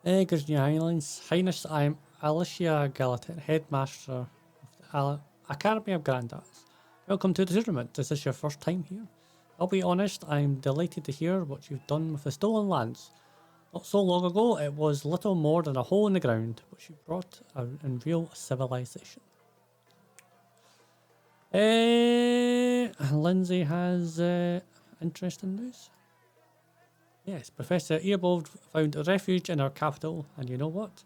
Good New Islands. Highness, I am Atalia Gitaren, Headmaster of the Academy of Grandars. Welcome to the tournament. Is this your first time here? I'll be honest, I'm delighted to hear what you've done with the stolen lands. Not so long ago, it was little more than a hole in the ground, but you brought in real civilization. Lindsay has interesting news. Yes, Professor Earbold found refuge in our capital, and you know what?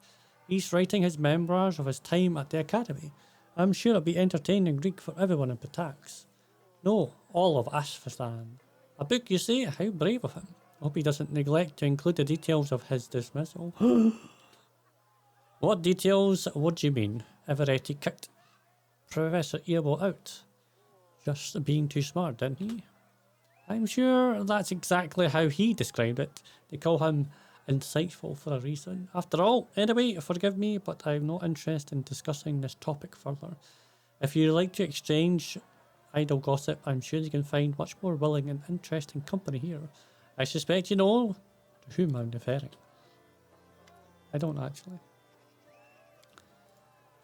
He's writing his memoirs of his time at the academy. I'm sure it'll be entertaining Greek for everyone in Patax. No, all of Asfastan. A book, you say? How brave of him. I hope he doesn't neglect to include the details of his dismissal. What details? What do you mean? Everetti kicked Professor Earbold out. Just being too smart, didn't he? I'm sure that's exactly how he described it. They call him insightful for a reason. After all, anyway, forgive me, but I'm not interested in discussing this topic further. If you like to exchange idle gossip, I'm sure you can find much more willing and interesting company here. I suspect you know to whom I'm referring. I don't actually.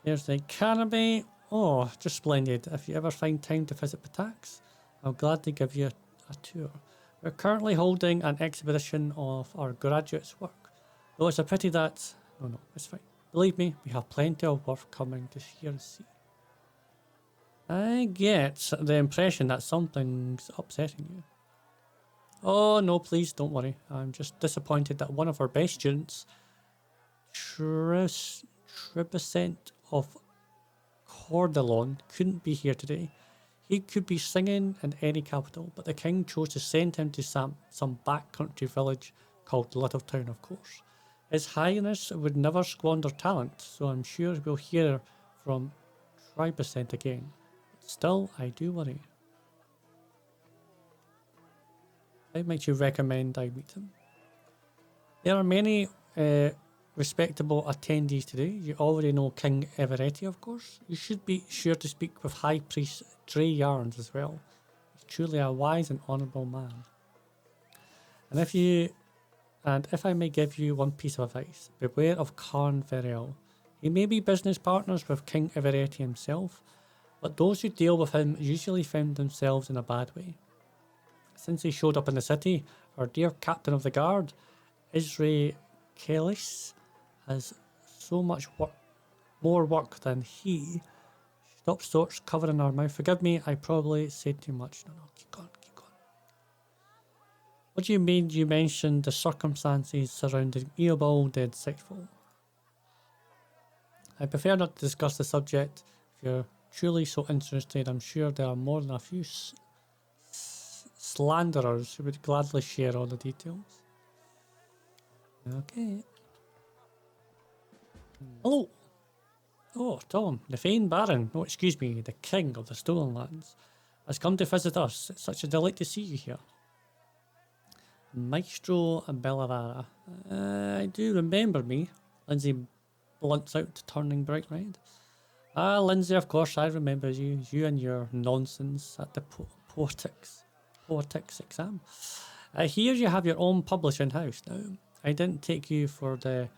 Here's the academy. Oh, just splendid. If you ever find time to visit Patax, I'll gladly give you a tour. We're currently holding an exhibition of our graduates' work. Though it's a pity that... No, it's fine. Believe me, we have plenty of work coming to hear and see. I get the impression that something's upsetting you. Oh, no, please, don't worry. I'm just disappointed that one of our best students, Tribicent of Cordelon, couldn't be here today. He could be singing in any capital, but the king chose to send him to some backcountry village called Little Town, of course. His Highness would never squander talent, so I'm sure we'll hear from Tribicent again. Still, I do worry. How might you recommend I meet him? There are many respectable attendees today. You already know King Everetti, of course. You should be sure to speak with High Priest Drey Yarnes as well. He's truly a wise and honourable man. And if I may give you one piece of advice, beware of Karne Vereel. He may be business partners with King Everetti himself, but those who deal with him usually find themselves in a bad way. Since he showed up in the city, our dear captain of the guard, Irsei Caelysse, has so much more work than he. Stop sorts covering our mouth. Forgive me, I probably said too much. No, keep going. What do you mean you mentioned the circumstances surrounding Earbold dead insightful? I prefer not to discuss the subject. If you're truly so interested, I'm sure there are more than a few slanderers who would gladly share all the details. Okay. Hello. Oh, Tom, the Fane Baron, the King of the Stolen Lands, has come to visit us. It's such a delight to see you here. Maestro Belavarah. I do remember me. Lindsay blunts out, turning bright red. Lindsay, of course, I remember you. You and your nonsense at the Poetics exam. I hear you have your own publishing house now. I didn't take you for the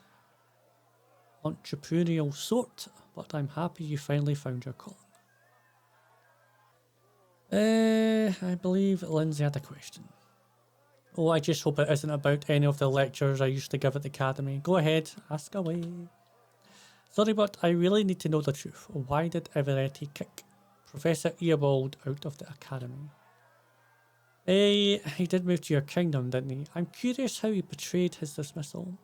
entrepreneurial sort, but I'm happy you finally found your calling. I believe Lindsay had a question. Oh, I just hope it isn't about any of the lectures I used to give at the academy. Go ahead, ask away. Sorry, but I really need to know the truth. Why did Everetti kick Professor Earbold out of the academy? He did move to your kingdom, didn't he? I'm curious how he portrayed his dismissal.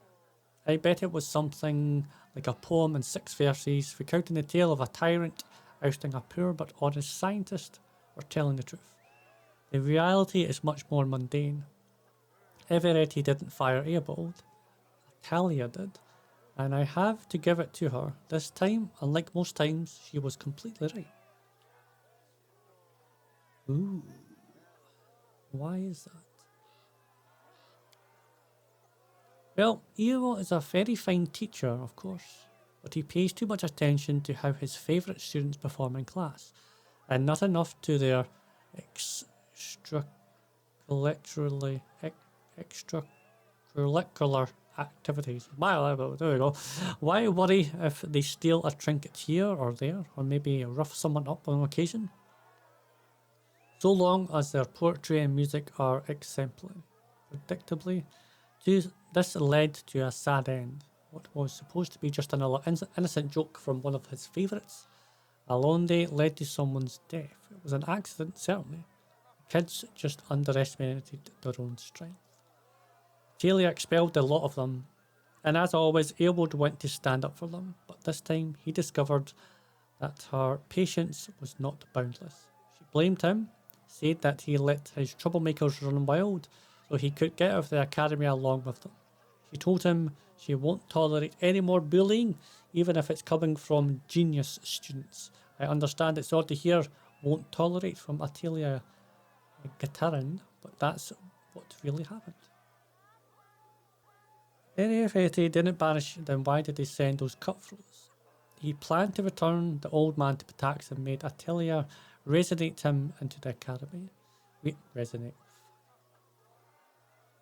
I bet it was something like a poem in 6 verses, recounting the tale of a tyrant ousting a poor but honest scientist, or telling the truth. The reality is much more mundane. Everetti didn't fire Earbold. Atalia did. And I have to give it to her. This time, unlike most times, she was completely right. Ooh. Why is that? Well, Earbold is a very fine teacher, of course, but he pays too much attention to how his favourite students perform in class, and not enough to their extracurricular activities. There we go. Why worry if they steal a trinket here or there, or maybe rough someone up on occasion? So long as their poetry and music are exemplary. Predictably, this led to a sad end. What was supposed to be just another innocent joke from one of his favourites, a long day led to someone's death. It was an accident, certainly. The kids just underestimated their own strength. Atalia expelled a lot of them, and as always, Aelwood went to stand up for them, but this time he discovered that her patience was not boundless. She blamed him, said that he let his troublemakers run wild, so he could get out of the academy along with them. She told him she won't tolerate any more bullying, even if it's coming from genius students. I understand it's odd to hear won't tolerate from Atalia Gitaren, but that's what really happened. If Eti didn't banish, then why did they send those cutthroats? He planned to return the old man to Patax and made Atalia resonate him into the academy.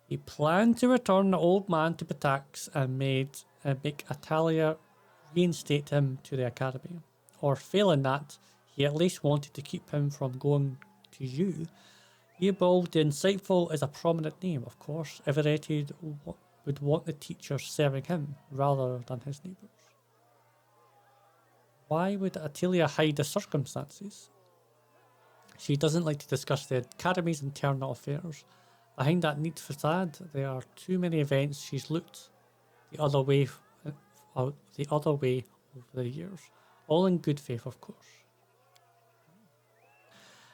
He planned to return the old man to Patax and make Atalia reinstate him to the academy. Or failing that, he at least wanted to keep him from going to you. Eobald the Insightful is a prominent name, of course. Everetti would want the teacher serving him rather than his neighbours. Why would Atalia hide the circumstances? She doesn't like to discuss the academy's internal affairs. Behind that neat facade, there are too many events she's looked the other way over the years. All in good faith, of course.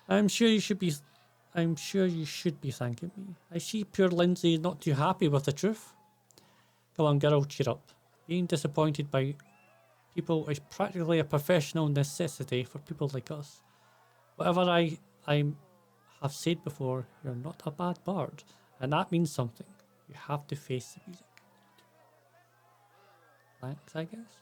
I'm sure you should be thanking me. I see poor Lindsay is not too happy with the truth. Come on, girl, cheer up. Being disappointed by people is practically a professional necessity for people like us. Whatever I have said before, you're not a bad bard, and that means something. You have to face the music. Thanks, I guess.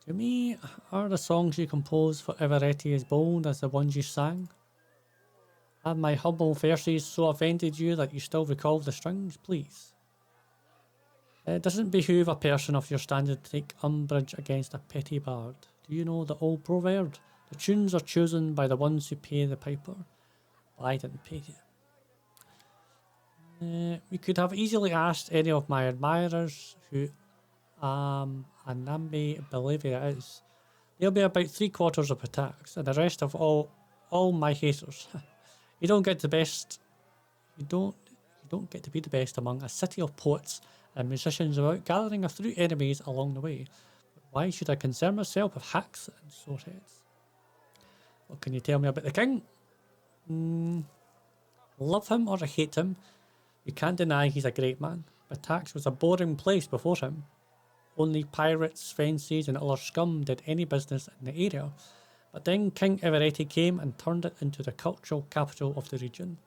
To me, are the songs you compose for Everetti as bold as the ones you sang? Have my humble verses so offended you that you still recall the strings, please? It doesn't behoove a person of your standard to take umbrage against a petty bard. Do you know the old proverb? The tunes are chosen by the ones who pay the piper. I didn't pay you. We could have easily asked any of my admirers who Annamede Belavarah is. They'll be about 3/4 of attacks, and the rest of all my haters. You don't get to be the best among a city of poets and musicians without gathering a few enemies along the way. But why should I concern myself with hacks and swordheads? What can you tell me about the king? Love him or hate him, you can't deny he's a great man. Patax was a boring place before him. Only pirates, fences and other scum did any business in the area. But then King Everetti came and turned it into the cultural capital of the region.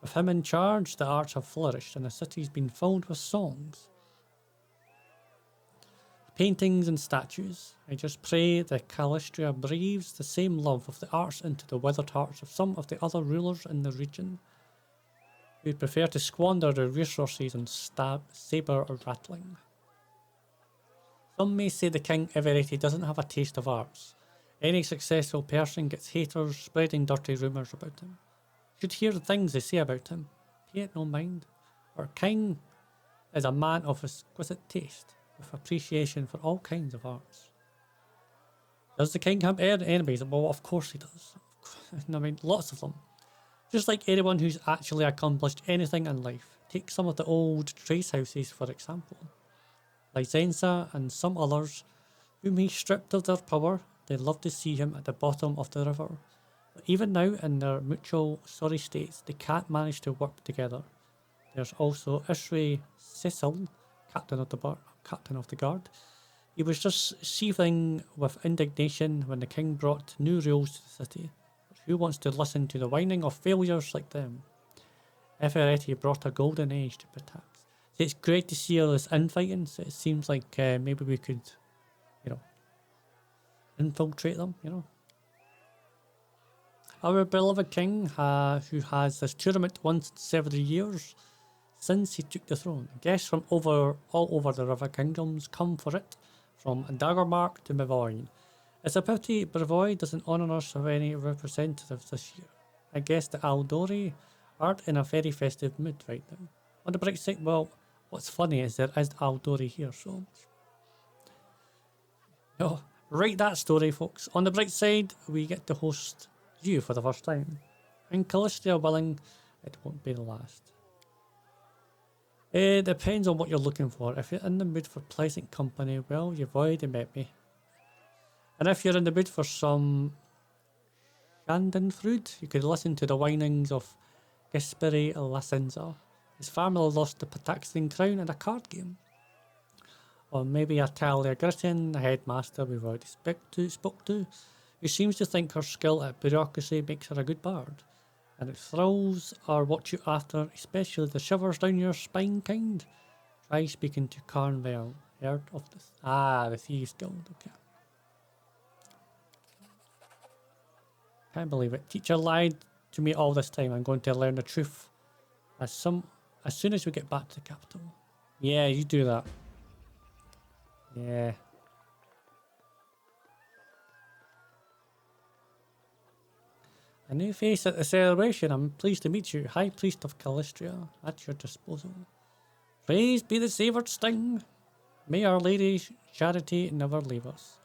With him in charge, the arts have flourished and the city's been filled with songs, paintings and statues. I just pray that Calistria breathes the same love of the arts into the withered hearts of some of the other rulers in the region who'd prefer to squander their resources on sabre or rattling. Some may say the King Everetti doesn't have a taste of arts. Any successful person gets haters spreading dirty rumours about him. You should hear the things they say about him. Pay it no mind. Our king is a man of exquisite taste, with appreciation for all kinds of arts. Does the king have enemies? Well, of course he does. I mean, lots of them. Just like anyone who's actually accomplished anything in life. Take some of the old trace houses, for example. Liacenza and some others, whom he stripped of their power. They love to see him at the bottom of the river. But even now, in their mutual sorry states, they can't manage to work together. There's also Irsei Caelysse, captain of the guard. He was just seething with indignation when the king brought new rules to the city. But who wants to listen to the whining of failures like them? Everetti brought a golden age to Patax. So it's great to see all this infighting. So it seems like maybe we could, infiltrate them, Our beloved king, who has this tournament once in several years since he took the throne. Guests from all over the River Kingdoms come for it, from Daggermark to Mavoyne. It's a pity Brevoy doesn't honour us of any representatives this year. I guess the Aldori aren't in a very festive mood right now. On the bright side, well, what's funny is there is Aldori here, so... No, write that story, folks. On the bright side, we get to host you for the first time. And Caelysse willing, it won't be the last. It depends on what you're looking for. If you're in the mood for pleasant company, well, you've already met me. And if you're in the mood for some Schadenfreude, you could listen to the whinings of Gasperre Liacenza. His family lost the Pataxian crown in a card game. Or maybe Atalia Gitaren, the headmaster we've already spoke to, who seems to think her skill at bureaucracy makes her a good bard. And it thrills are what you're after, especially the shivers down your spine kind. Try speaking to Karne Vereel. Heard of this? Ah, the Thieves Guild, okay. Can't believe it. Teacher lied to me all this time. I'm going to learn the truth as soon as we get back to the capital. Yeah, you do that. Yeah. A new face at the celebration. I'm pleased to meet you, High Priest of Caelysse, at your disposal. Praise be the savoured sting. May Our Lady's charity never leave us.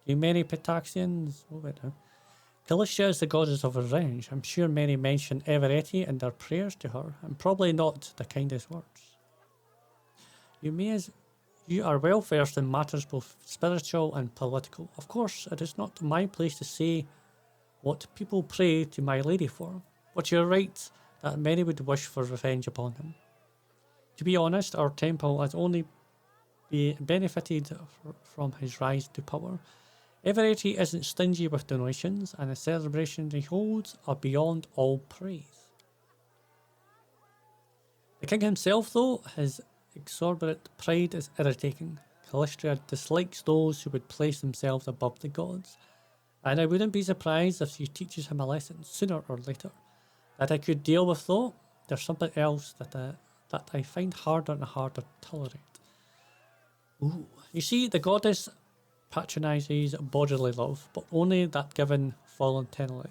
Do you many Pataxians? Oh, wait now. Caelysse is the goddess of revenge. I'm sure many mention Everetti in their prayers to her, and probably not the kindest words. You are well versed in matters both spiritual and political. Of course, it is not my place to say what people pray to my lady for, but you're right that many would wish for revenge upon him. To be honest, our temple has only benefited from his rise to power. Everetti isn't stingy with donations, and the celebrations he holds are beyond all praise. The king himself, though, his exorbitant pride is irritating. Caelysse dislikes those who would place themselves above the gods, and I wouldn't be surprised if she teaches him a lesson sooner or later. That I could deal with, though. There's something else that I find harder and harder to tolerate. Ooh. You see, the goddess patronises bodily love, but only that given voluntarily.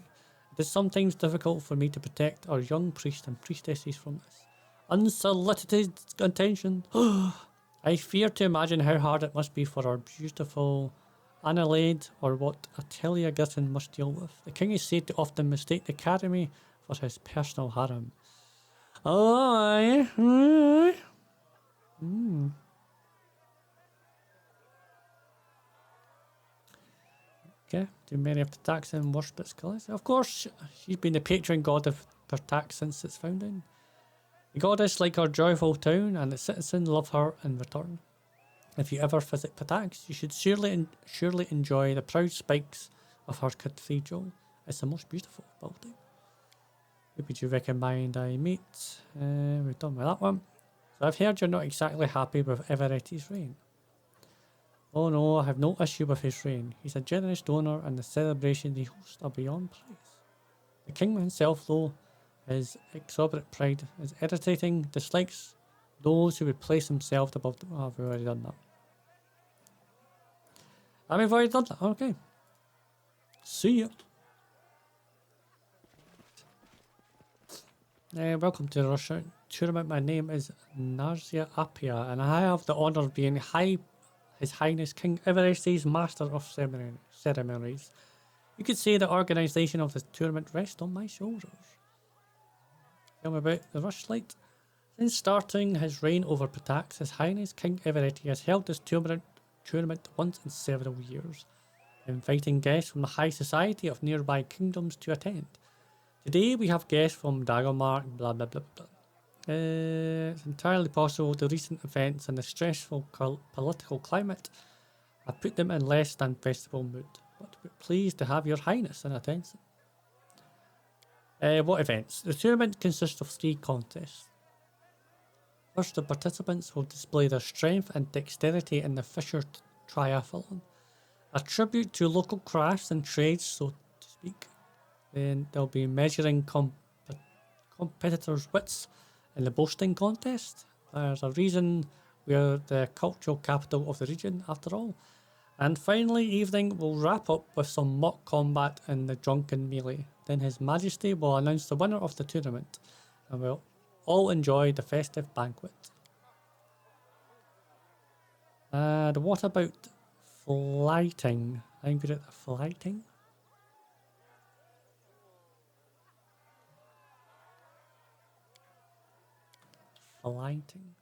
It is sometimes difficult for me to protect our young priests and priestesses from this unsolicited attention. I fear to imagine how hard it must be for our beautiful Annamede, or what Atalia Gitaren must deal with. The king is said to often mistake the academy for his personal harem. Aye. Okay, do many of Pataxian worship at Caelysse? Of course, she's been the patron god of Patax since its founding. The goddess like her joyful town, and the citizens love her in return. If you ever visit Patax, you should surely enjoy the proud spikes of her cathedral. It's the most beautiful building. Who would you recommend I meet? We've done with that one. So I've heard you're not exactly happy with Everetti's reign. Oh no, I have no issue with his reign. He's a generous donor, and the celebrations he hosts are beyond praise. The king himself, though, his exorbitant pride is irritating, dislikes those who would place themselves above them. Oh, we've already done that. We've already done that. Okay. See ya. Welcome to the Russia tournament. My name is Nunzio Arpaia, and I have the honour of being His Highness King Everetti's Master of Ceremonies. You could say the organisation of this tournament rests on my shoulders. Tell me about the rushlight. Since starting his reign over Patax, His Highness King Everetti has held this tournament once in several years, inviting guests from the high society of nearby kingdoms to attend. Today we have guests from Daggermark, blah blah blah blah. It's entirely possible the recent events and the stressful political climate have put them in less than festival mood, but we're pleased to have your highness in attendance. What events? The tournament consists of 3 contests. First, the participants will display their strength and dexterity in the Fisher Triathlon, a tribute to local crafts and trades, so to speak. Then there'll be measuring competitors' wits in the boasting contest. There's a reason we're the cultural capital of the region, after all. And finally, evening will wrap up with some mock combat in the drunken melee. Then His Majesty will announce the winner of the tournament, and we'll all enjoy the festive banquet. And what about flighting? I'm good at flighting. Flighting.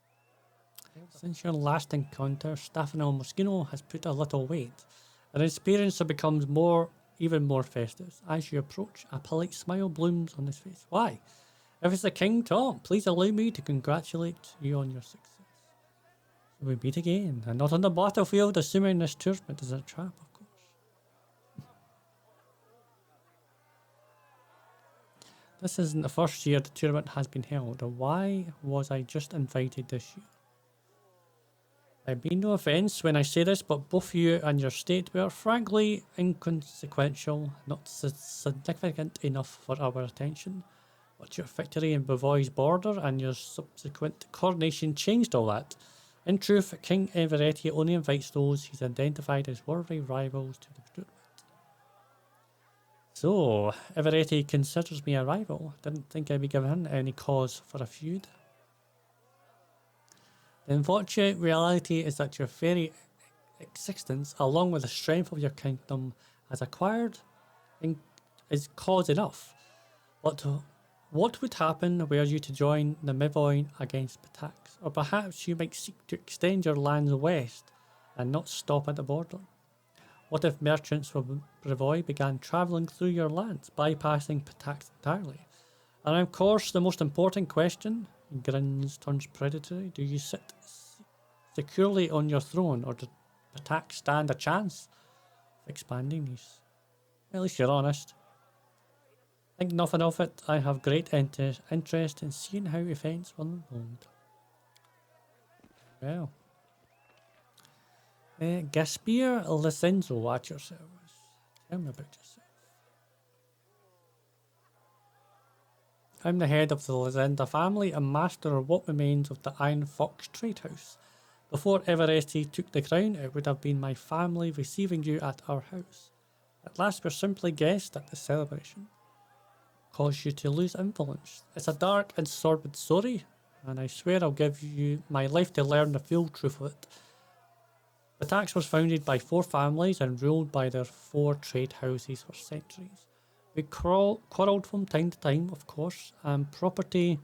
Since your last encounter, Stefano Moskino has put a little weight. An experience that becomes even more festive. As you approach, a polite smile blooms on his face. Why? If it's the King Tom, please allow me to congratulate you on your success. So we meet again, and not on the battlefield, assuming this tournament is a trap, of course. This isn't the first year the tournament has been held. Why was I just invited this year? I mean no offence when I say this, but both you and your state were frankly inconsequential, not significant enough for our attention. But your victory in Bavoy's border and your subsequent coronation changed all that. In truth, King Everetti only invites those he's identified as worthy rivals to the tournament. So, Everetti considers me a rival. Didn't think I'd be given any cause for a feud. The unfortunate reality is that your very existence, along with the strength of your kingdom, has acquired is cause enough. What would happen were you to join the Mivoy against Patax? Or perhaps you might seek to extend your lands west and not stop at the border? What if merchants from Brevoy began travelling through your lands, bypassing Patax entirely? And of course, the most important question, he grins, turns predatory, do you sit securely on your throne, or does Patax stand a chance of expanding these? At least you're honest. Think nothing of it. I have great interest in seeing how events will unfold. Well. Gasperre Liacenza at your service. Tell me about yourself. I'm the head of the Liacenza family and master of what remains of the Iron Fox trade house. Before Everetti took the crown, it would have been my family receiving you at our house. At last, we're simply guests at the celebration. Cause you to lose influence. It's a dark and sordid story, and I swear I'll give you my life to learn the full truth of it. Patax was founded by 4 families and ruled by their 4 trade houses for centuries. We quarrelled from time to time, of course, and property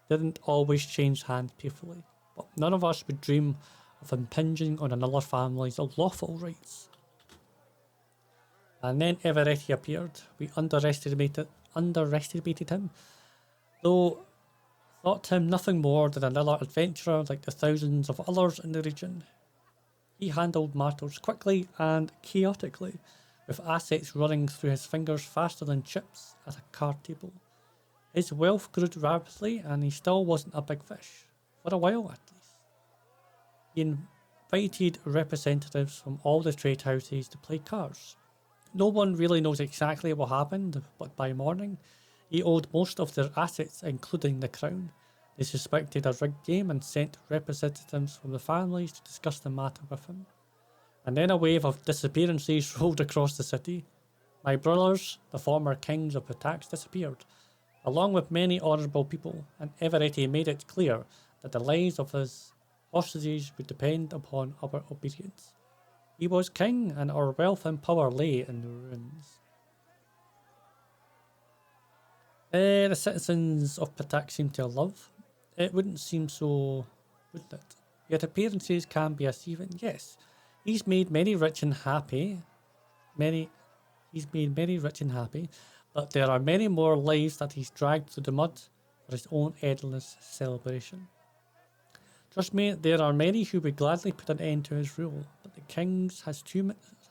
didn't always change hands peacefully, but none of us would dream of impinging on another family's lawful rights. And then Everetti appeared. We underestimated him, though thought him nothing more than another adventurer like the thousands of others in the region. He handled matters quickly and chaotically, with assets running through his fingers faster than chips at a card table. His wealth grew rapidly, and he still wasn't a big fish, for a while at least. He invited representatives from all the trade houses to play cards. No one really knows exactly what happened, but by morning, he owed most of their assets, including the crown. They suspected a rigged game and sent representatives from the families to discuss the matter with him. And then a wave of disappearances rolled across the city. My brothers, the former kings of Patax, disappeared, along with many honourable people, and Everetti made it clear that the lives of his hostages would depend upon our obedience. He was king, and our wealth and power lay in the ruins. The citizens of Patax seem to love. It wouldn't seem so, wouldn't it? Yet appearances can be deceiving. Yes, he's made many rich and happy. But there are many more lives that he's dragged through the mud for his own endless celebration. Trust me, there are many who would gladly put an end to his rule, but the king has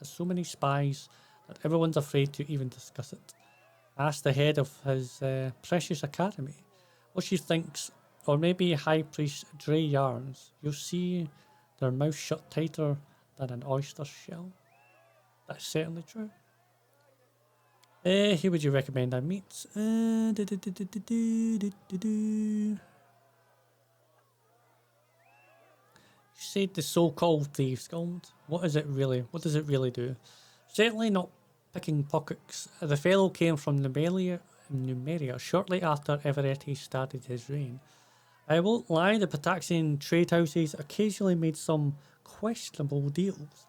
so many spies that everyone's afraid to even discuss it. Ask the head of his precious academy what she thinks, or maybe High Priest Drey Yarnes. You'll see their mouth shut tighter than an oyster shell. That's certainly true. Who would you recommend I meet? You said the so-called Thieves Guild. What is it really? What does it really do? Certainly not picking pockets. The fellow came from Numeria shortly after Everetti started his reign. I won't lie, the Pataxian trade houses occasionally made some questionable deals.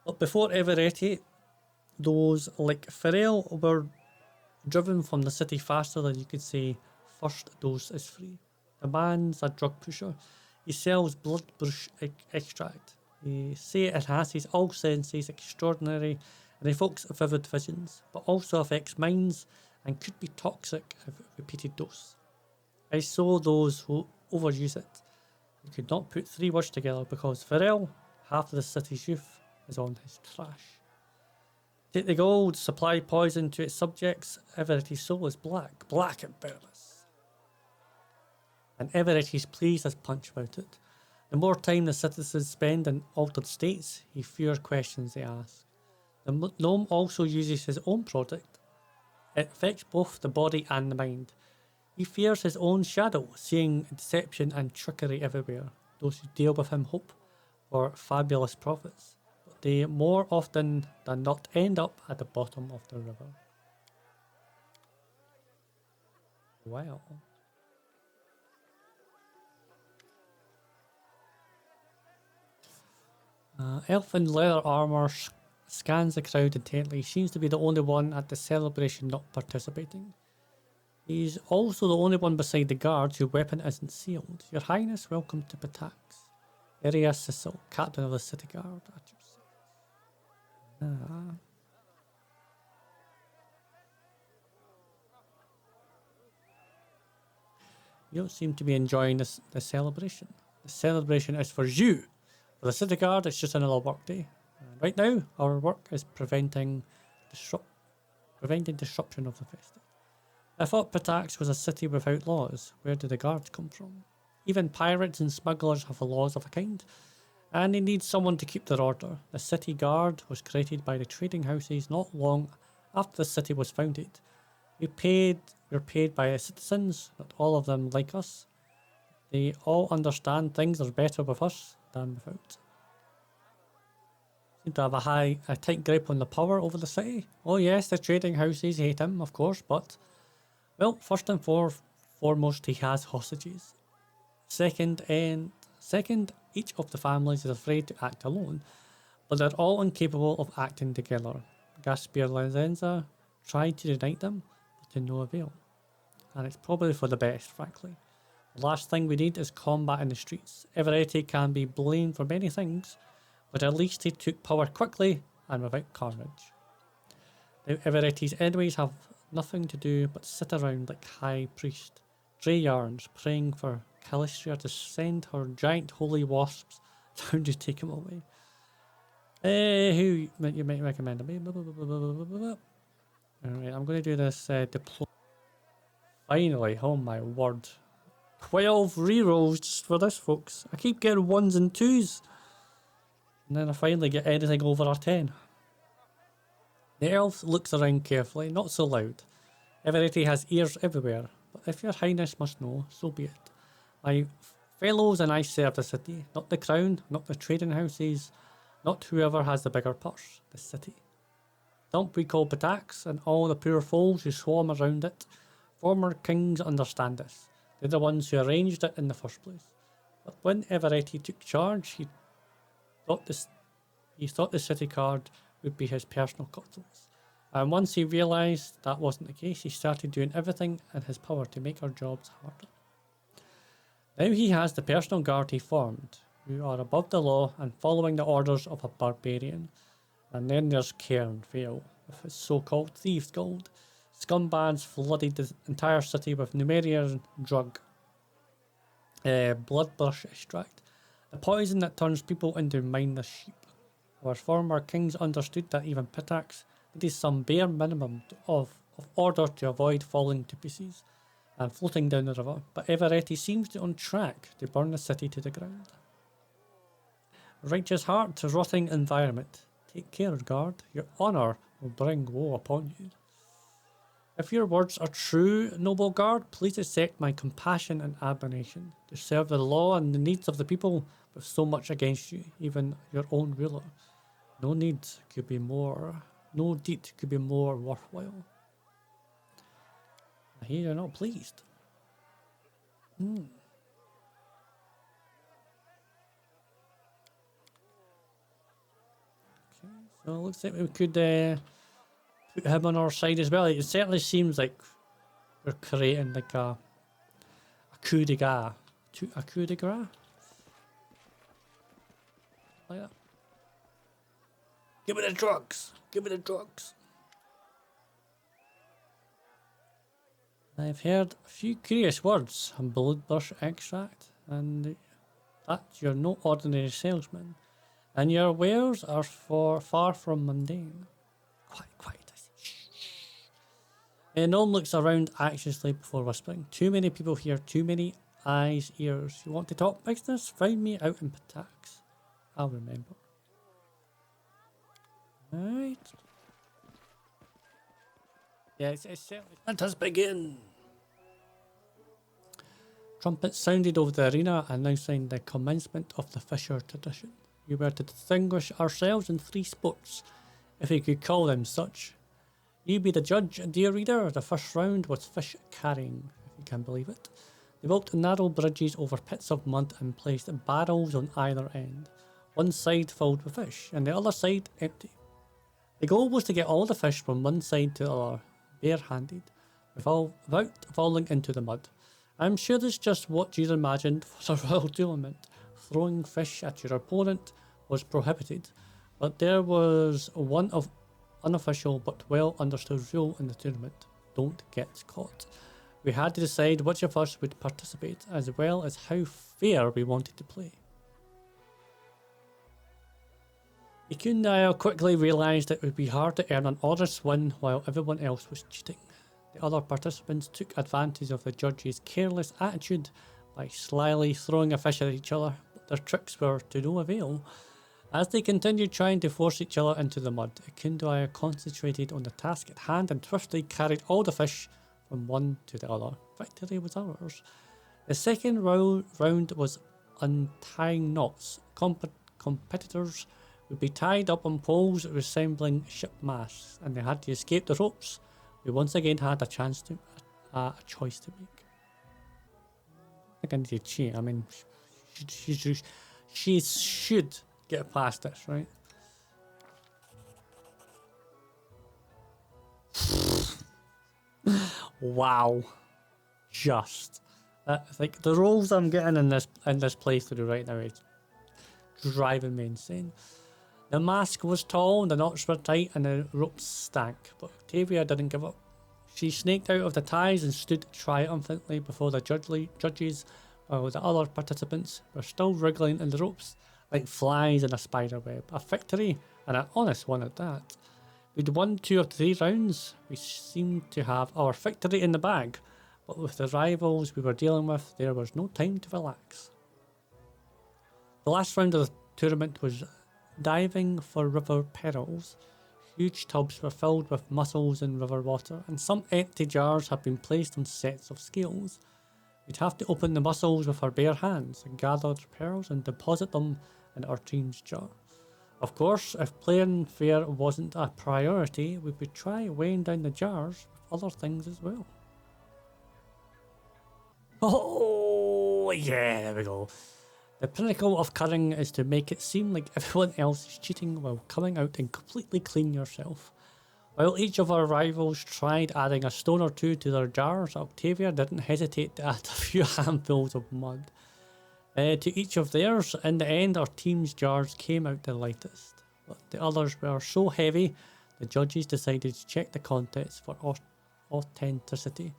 But before Everetti, those like Vereel were driven from the city faster than you could say first dose is free. The man's a drug pusher. He sells blood brush extract. They say it enhances all senses extraordinary and evokes vivid visions, but also affects minds and could be toxic if repeated dose. I saw those who overuse it. You could not put three words together because Vereel, half of the city's youth, is on his trash. Take the gold, supply poison to its subjects. Everetti's soul is black, black and bearless. And Everetti's pleased as punch about it. The more time the citizens spend in altered states, the fewer questions they ask. The gnome also uses his own product. It affects both the body and the mind. He fears his own shadow, seeing deception and trickery everywhere. Those who deal with him hope for fabulous profits, but they more often than not end up at the bottom of the river. Wow. Elf in leather armour scans the crowd intently. Seems to be the only one at the celebration not participating. He's also the only one beside the guards whose weapon isn't sealed. Your Highness, welcome to Patax. Area Cecil, captain of the city guard. You don't seem to be enjoying the celebration. The celebration is for you. For the city guard, it's just another work day. Right now, our work is preventing disruption of the festival. I thought Patax was a city without laws. Where do the guards come from? Even pirates and smugglers have laws of a kind, and they need someone to keep their order. The city guard was created by the trading houses not long after the city was founded. We're paid by the citizens, not all of them like us. They all understand things are better with us than without. Seem to have a tight grip on the power over the city. Oh yes, the trading houses hate him, of course, but well, first and foremost, he has hostages. Second, each of the families is afraid to act alone, but they're all incapable of acting together. Gasperre Liacenza tried to unite them, but to no avail. And it's probably for the best, frankly. The last thing we need is combat in the streets. Everetti can be blamed for many things, but at least he took power quickly and without carnage. Now Everetti's enemies have nothing to do but sit around like High Priest Drey Yarnes praying for Caelysse to send her giant holy wasps down to take him away. Who you might recommend me? Alright, I'm going to do this deploy. Finally, oh my word. 12 rerolls just for this, folks. I keep getting 1s and 2s. And then I finally get anything over a 10. The elf looks around carefully, not so loud. Everetti has ears everywhere, but if your highness must know, so be it. My fellows and I serve the city, not the crown, not the trading houses, not whoever has the bigger purse, the city. Don't we call Patax and all the poor fools who swarm around it? Former kings understand this. They're the ones who arranged it in the first place. But when Everetti took charge, he thought the city guard would be his personal cutlass. And once he realised that wasn't the case, he started doing everything in his power to make our jobs harder. Now he has the personal guard he formed, who are above the law and following the orders of a barbarian. And then there's Karne Vereel, with his so-called Thieves Guild. Scumbags flooded the entire city with Numerian drug, blood brush extract, the poison that turns people into mindless sheep. Our former kings understood that even Patax needed some bare minimum of order to avoid falling to pieces and floating down the river, but Everetti seems to on track to burn the city to the ground. Righteous heart, rotting environment. Take care, guard. Your honour will bring woe upon you. If your words are true, noble guard, please accept my compassion and admiration. To serve the law and the needs of the people with so much against you, even your own ruler. No deed could be more worthwhile. I hear you're not pleased. Okay, so it looks like we could put him on our side as well. It certainly seems like we're creating like a coup de grace. A coup de grace? Like that. Give me the drugs! Give me the drugs! I've heard a few curious words on bloodbush extract, and that you're no ordinary salesman, and your wares are far from mundane. Quiet, I say. Shh. Gnome looks around anxiously before whispering. Too many people here, too many eyes, ears. You want to talk business? Find me out in Patax. I'll remember. Alright. Yeah, it's certainly. Let us begin. Trumpets sounded over the arena, announcing the commencement of the Fisher tradition. We were to distinguish ourselves in 3 sports, if we could call them such. You be the judge, dear reader. The first round was fish carrying, if you can believe it. They built narrow bridges over pits of mud and placed barrels on either end. One side filled with fish, and the other side empty. The goal was to get all the fish from one side to the other, bare-handed, without falling into the mud. I'm sure that's just what you imagined for a royal tournament. Throwing fish at your opponent was prohibited, but there was one unofficial but well understood rule in the tournament: don't get caught. We had to decide which of us would participate, as well as how fair we wanted to play. Ikundaya quickly realised it would be hard to earn an honest win while everyone else was cheating. The other participants took advantage of the judge's careless attitude by slyly throwing a fish at each other, but their tricks were to no avail. As they continued trying to force each other into the mud, Ikundaya concentrated on the task at hand and swiftly carried all the fish from one to the other. Victory was ours. The second round was untying knots. Competitors would be tied up on poles resembling ship masts, and they had to escape the ropes. We once again had a choice to make. I think I need to cheat. I mean, she should get past this, right? Wow, just like the rolls I'm getting in this playthrough right now is driving me insane. The mask was tall, the knots were tight, and the ropes stank, but Octavia didn't give up. She snaked out of the ties and stood triumphantly before the judges, while the other participants were still wriggling in the ropes like flies in a spider web. A victory, and an honest one at that. We'd won 2 or 3 rounds. We seemed to have our victory in the bag, but with the rivals we were dealing with, there was no time to relax. The last round of the tournament was diving for river pearls. Huge tubs were filled with mussels and river water, and some empty jars had been placed on sets of scales. We'd have to open the mussels with our bare hands and gather the pearls and deposit them in our team's jar. Of course, if playing fair wasn't a priority, we would try weighing down the jars with other things as well. Oh yeah, there we go. The pinnacle of cunning is to make it seem like everyone else is cheating while coming out and completely clean yourself. While each of our rivals tried adding a stone or 2 to their jars, Octavia didn't hesitate to add a few handfuls of mud to each of theirs. In the end, our team's jars came out the lightest, but the others were so heavy, the judges decided to check the contents for authenticity.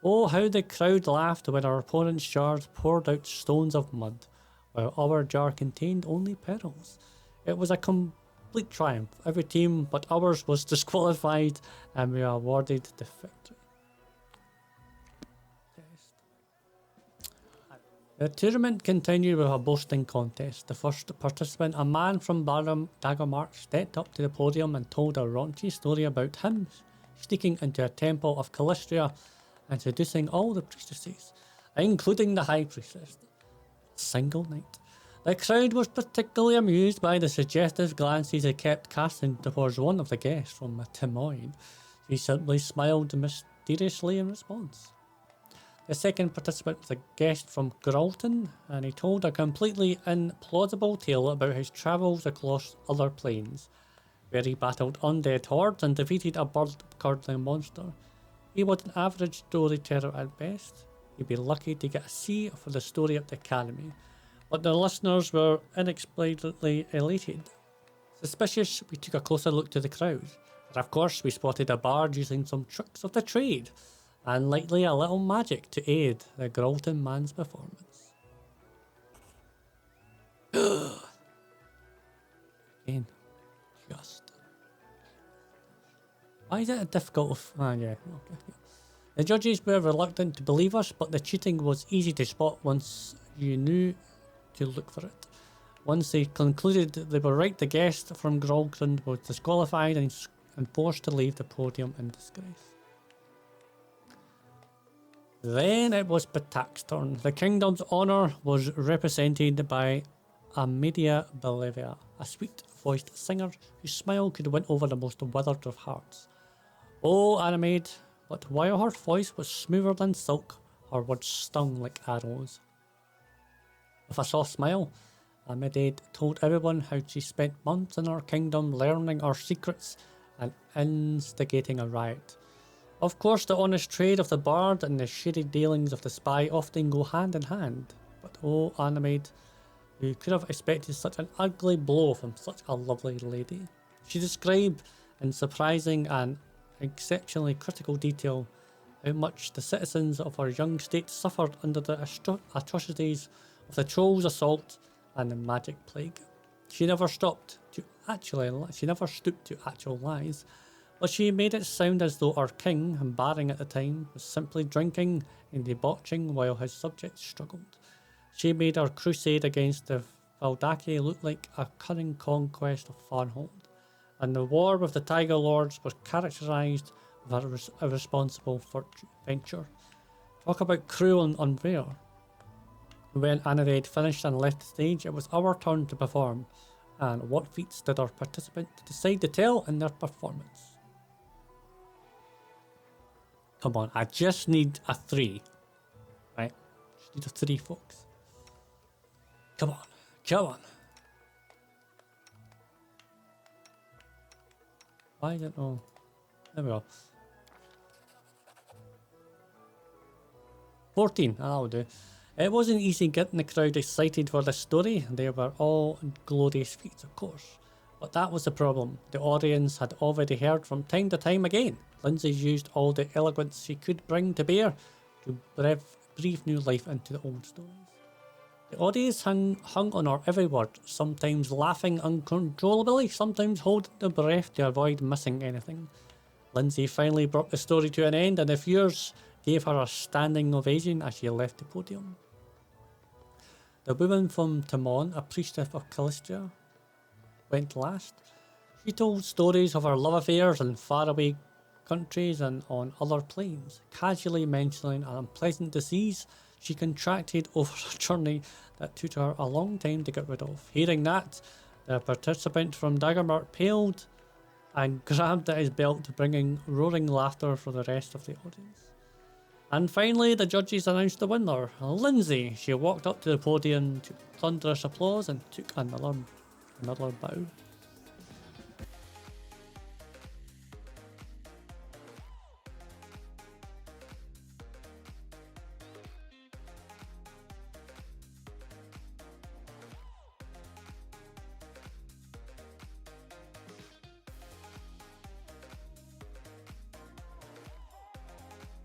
Oh, how the crowd laughed when our opponent's jars poured out stones of mud, while our jar contained only pearls. It was a complete triumph. Every team but ours was disqualified, and we were awarded the victory. The tournament continued with a boasting contest. The first participant, a man from Daggermark, stepped up to the podium and told a raunchy story about him sneaking into a temple of Calistria and seducing all the priestesses, including the High Priestess. Single night. The crowd was particularly amused by the suggestive glances he kept casting towards one of the guests from Timoin. He simply smiled mysteriously in response. The second participant was a guest from Gralton, and he told a completely implausible tale about his travels across other planes, where he battled undead hordes and defeated a bird-curdling monster. He was an average storyteller at best. He'd be lucky to get a C for the story at the Academy, but the listeners were inexplicably elated. Suspicious, we took a closer look to the crowd, and of course we spotted a bard using some tricks of the trade, and likely a little magic to aid the Gralton man's performance. Again, just. Why is it difficult? Yeah, okay. The judges were reluctant to believe us, but the cheating was easy to spot once you knew to look for it. Once they concluded they were right, the guest from Gralton was disqualified and forced to leave the podium in disgrace. Then it was Patak's turn. The kingdom's honour was represented by Annamede Belavarah, a sweet-voiced singer whose smile could win over the most withered of hearts. Oh, Annamede, but while her voice was smoother than silk, her words stung like arrows. With a soft smile, Annamede told everyone how she spent months in her kingdom learning her secrets and instigating a riot. Of course, the honest trade of the bard and the shady dealings of the spy often go hand in hand, but oh, Annamede, who could have expected such an ugly blow from such a lovely lady? She described in surprising and exceptionally critical detail how much the citizens of her young state suffered under the atrocities of the Troll's assault and the magic plague. She never stooped to actual lies, but she made it sound as though our king, Baring at the time, was simply drinking and debauching while his subjects struggled. She made her crusade against the Valdaki look like a cunning conquest of Farnhold, and the war with the Tiger Lords was characterised with a irresponsible venture. Talk about cruel and unfair. When Annamede finished and left the stage, it was our turn to perform, and what feats did our participants decide to tell in their performance? Come on, I just need a 3. Right? Just need a 3, folks. Come on. Come on. Why is it? Oh, there we go. 14, that'll do. It wasn't easy getting the crowd excited for this story. They were all glorious feats, of course. But that was the problem. The audience had already heard from time to time again. Lindsay used all the eloquence she could bring to bear to breathe new life into the old stories. The audience hung on her every word, sometimes laughing uncontrollably, sometimes holding their breath to avoid missing anything. Lindsay finally brought the story to an end, and the viewers gave her a standing ovation as she left the podium. The woman from Timon, a priestess of Calistria, went last. She told stories of her love affairs in faraway countries and on other planes, casually mentioning an unpleasant disease she contracted over a journey that took her a long time to get rid of. Hearing that, the participant from Daggermart paled and grabbed at his belt, bringing roaring laughter for the rest of the audience. And finally, the judges announced the winner, Lindsay. She walked up to the podium to thunderous applause and took another bow.